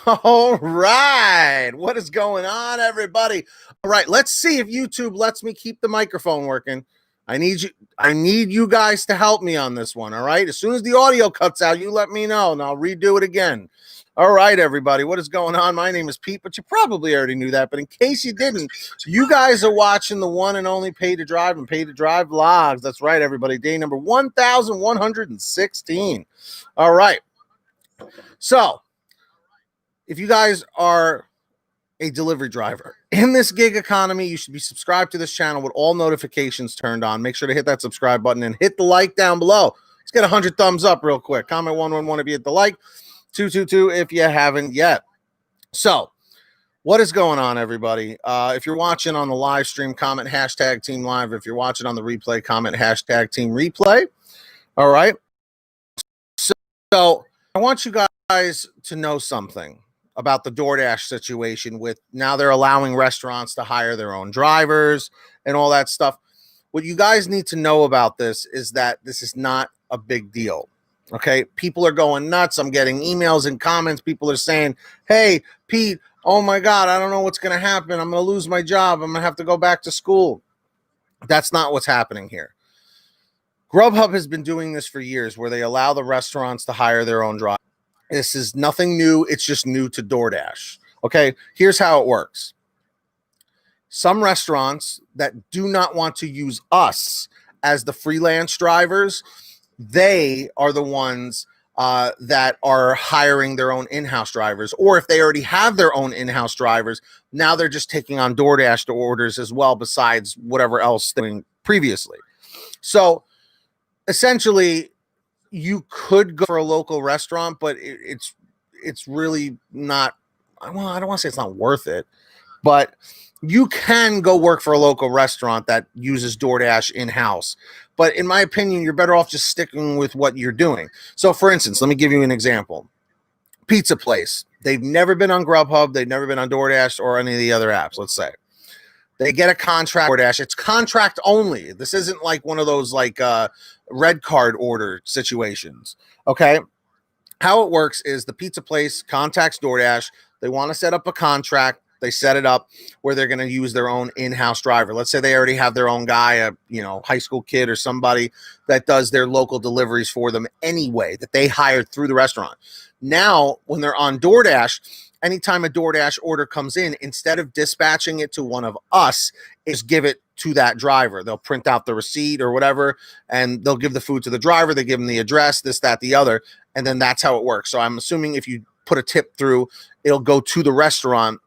All right. What is going on, everybody? All right, let's see if YouTube lets me keep the microphone working. I need you guys to help me on this one. All right. As soon as the audio cuts out, you let me know and I'll redo it again. All right, everybody. What is going on? My name is Pete, but you probably already knew that. But in case you didn't, you guys are watching the one and only Pay to Drive and Pay to Drive vlogs. That's right, everybody. Day number 1116. All right. So if you guys are a delivery driver in this gig economy, you should be subscribed to this channel with all notifications turned on. Make sure to hit that subscribe button and hit the like down below. Let's get 100 thumbs up real quick. Comment 111 if you hit the like, 222 if you haven't yet. So what is going on, everybody? If you're watching on the live stream, comment hashtag team live. If you're watching on the replay, comment hashtag team replay. All right. So I want you guys to know something about the DoorDash situation. With now they're allowing restaurants to hire their own drivers and all that stuff. What you guys need to know about this is that this is not a big deal. Okay, people are going nuts. I'm getting emails and comments. People are saying, hey, Pete, oh my God, I don't know what's going to happen. I'm going to lose my job. I'm going to have to go back to school. That's not what's happening here. GrubHub has been doing this for years, where they allow the restaurants to hire their own drivers. This is nothing new. It's just new to DoorDash. Okay, here's how it works. Some restaurants that do not want to use us as the freelance drivers, they are the ones that are hiring their own in-house drivers. Or if they already have their own in-house drivers, now they're just taking on DoorDash orders as well, besides whatever else they're doing previously. So essentially, you could go for a local restaurant, but it's really not, well, I don't want to say it's not worth it, but you can go work for a local restaurant that uses DoorDash in-house. But in my opinion, you're better off just sticking with what you're doing. So for instance, let me give you an example. Pizza place. They've never been on GrubHub. They've never been on DoorDash or any of the other apps, let's say. They get a contract with DoorDash. It's contract only. This isn't like one of those like red card order situations. Okay. How it works is the pizza place contacts DoorDash. They want to set up a contract. They set it up where they're going to use their own in-house driver. Let's say they already have their own guy, a high school kid or somebody that does their local deliveries for them anyway, that they hired through the restaurant. Now, when they're on DoorDash, anytime a DoorDash order comes in, instead of dispatching it to one of us, is give it to that driver. They'll print out the receipt or whatever, and they'll give the food to the driver. They give them the address, this, that, the other, and then that's how it works. So I'm assuming if you put a tip through, it'll go to the restaurant,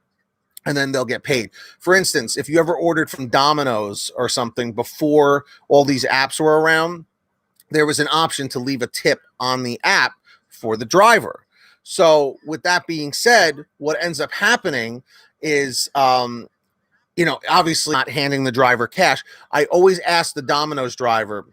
and then they'll get paid. For instance, if you ever ordered from Domino's or something before all these apps were around, there was an option to leave a tip on the app for the driver. So with that being said, what ends up happening is, obviously not handing the driver cash. I always ask the Domino's driver,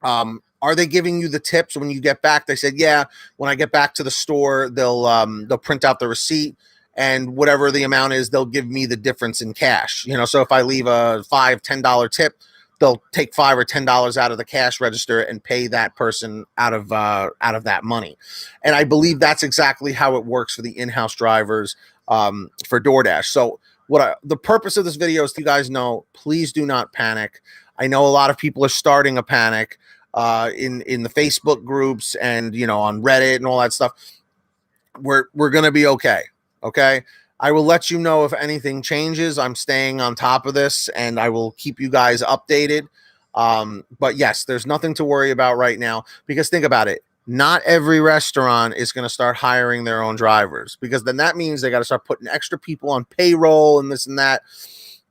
are they giving you the tips when you get back? They said, yeah, when I get back to the store, they'll print out the receipt, and whatever the amount is, they'll give me the difference in cash. So if I leave a $5-10 tip, they'll take $5 or $10 out of the cash register and pay that person out of that money. And I believe that's exactly how it works for the in-house drivers for DoorDash. So the purpose of this video is to you guys know, please do not panic. I know a lot of people are starting a panic in the Facebook groups and on Reddit and all that stuff. We're gonna be okay. Okay. I will let you know if anything changes. I'm staying on top of this and I will keep you guys updated. But yes, there's nothing to worry about right now, because think about it. Not every restaurant is going to start hiring their own drivers, because then that means they got to start putting extra people on payroll and this and that.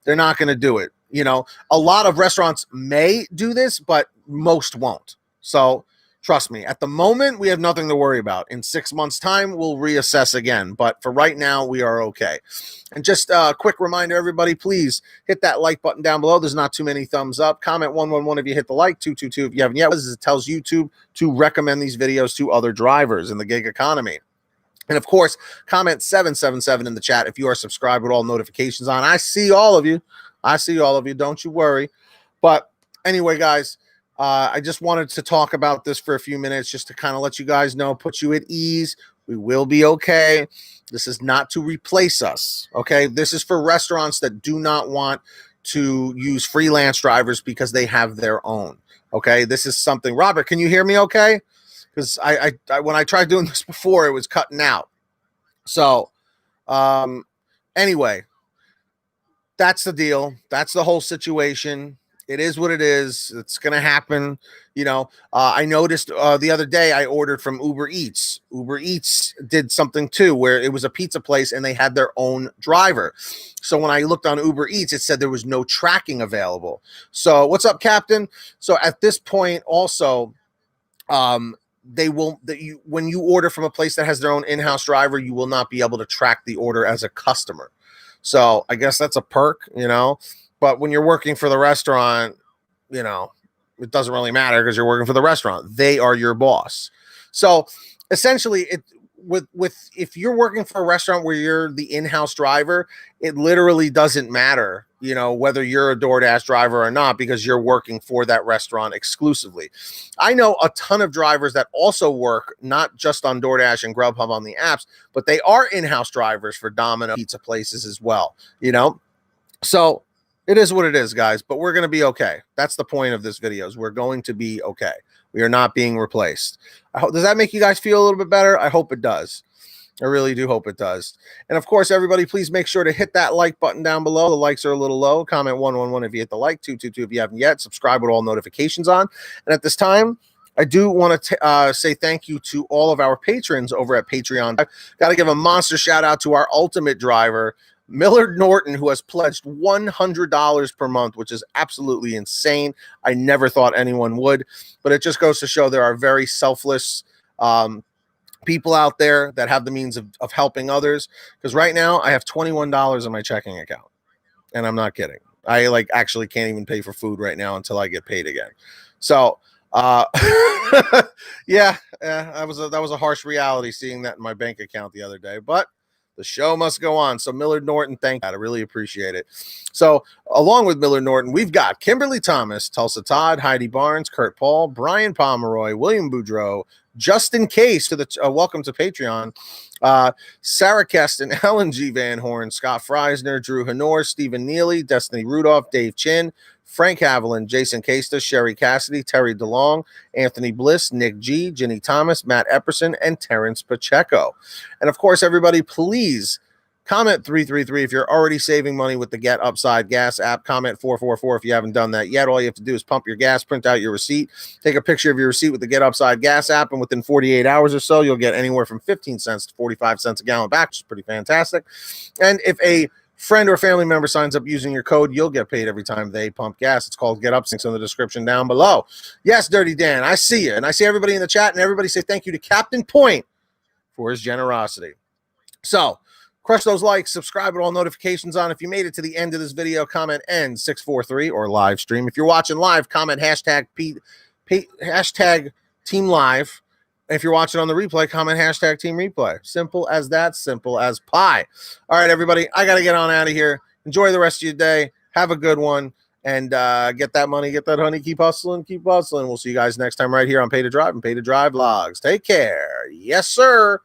They're not going to do it. A lot of restaurants may do this, but most won't. So trust me, at the moment, we have nothing to worry about. In 6 months' time, we'll reassess again. But for right now, we are okay. And just a quick reminder, everybody, please hit that like button down below. There's not too many thumbs up. Comment 111 if you hit the like, 222 if you haven't yet. It tells YouTube to recommend these videos to other drivers in the gig economy. And of course, comment 777 in the chat if you are subscribed with all notifications on. I see all of you. Don't you worry. But anyway, guys, I just wanted to talk about this for a few minutes, just to kind of let you guys know, put you at ease, We will be okay. This is not to replace us, okay? This is for restaurants that do not want to use freelance drivers because they have their own, okay? This is something. Robert, can you hear me okay? Because I when I tried doing this before, it was cutting out. So, anyway, that's the deal. That's the whole situation. It is what it is. It's going to happen. I noticed the other day I ordered from Uber Eats. Uber Eats did something too, where it was a pizza place and they had their own driver. So when I looked on Uber Eats, it said there was no tracking available. So what's up, Captain? So at this point also, they won't, when you order from a place that has their own in-house driver, you will not be able to track the order as a customer. So I guess that's a perk, but when you're working for the restaurant, it doesn't really matter because you're working for the restaurant. They are your boss. So essentially if you're working for a restaurant where you're the in-house driver, it literally doesn't matter, whether you're a DoorDash driver or not, because you're working for that restaurant exclusively. I know a ton of drivers that also work not just on DoorDash and GrubHub on the apps, but they are in-house drivers for Domino pizza places as well, So it is what it is, guys, but we're going to be okay. That's the point of this video, is we're going to be okay. We are not being replaced. Does that make you guys feel a little bit better? I hope it does. I really do hope it does. And of course, everybody, please make sure to hit that like button down below. The likes are a little low. Comment 111 if you hit the like, 222 if you haven't yet. Subscribe with all notifications on. And at this time, I do want to say thank you to all of our patrons over at Patreon. I've got to give a monster shout out to our ultimate driver, Millard Norton, who has pledged $100 per month, which is absolutely insane. I never thought anyone would, but it just goes to show there are very selfless people out there that have the means of helping others. Because right now I have $21 in my checking account, and I'm not kidding. I actually can't even pay for food right now until I get paid again. So yeah, that was a harsh reality, seeing that in my bank account the other day, but the show must go on. So Millard Norton, thank you. I really appreciate it. So along with Millard Norton, we've got Kimberly Thomas, Tulsa Todd, Heidi Barnes, Kurt Paul, Brian Pomeroy, William Boudreau, Justin Case to the welcome to Patreon, Sarah Keston, Helen G. Van Horn, Scott Freisner, Drew Honor, Stephen Neely, Destiny Rudolph, Dave Chin, Frank Haviland, Jason Casta, Sherry Cassidy, Terry DeLong, Anthony Bliss, Nick G, Ginny Thomas, Matt Epperson, and Terrence Pacheco. And of course, everybody, please comment 333 if you're already saving money with the Get Upside Gas app. Comment 444 if you haven't done that yet. All you have to do is pump your gas, print out your receipt, take a picture of your receipt with the Get Upside Gas app, and within 48 hours or so, you'll get anywhere from 15 cents to 45 cents a gallon back, which is pretty fantastic. And if a friend or family member signs up using your code, you'll get paid every time they pump gas. It's called Get Up. Links in the description down below. Yes, Dirty Dan, I see you. And I see everybody in the chat, and everybody say thank you to Captain Point for his generosity. So crush those likes, subscribe with all notifications on. If you made it to the end of this video, comment N643 or live stream. If you're watching live, comment hashtag Team Live. If you're watching on the replay, comment hashtag Team Replay. Simple as that, simple as pie. All right, everybody, I got to get on out of here. Enjoy the rest of your day. Have a good one. And get that money, get that honey. Keep hustling, keep hustling. We'll see you guys next time right here on Pay to Drive and Pay to Drive Vlogs. Take care. Yes, sir.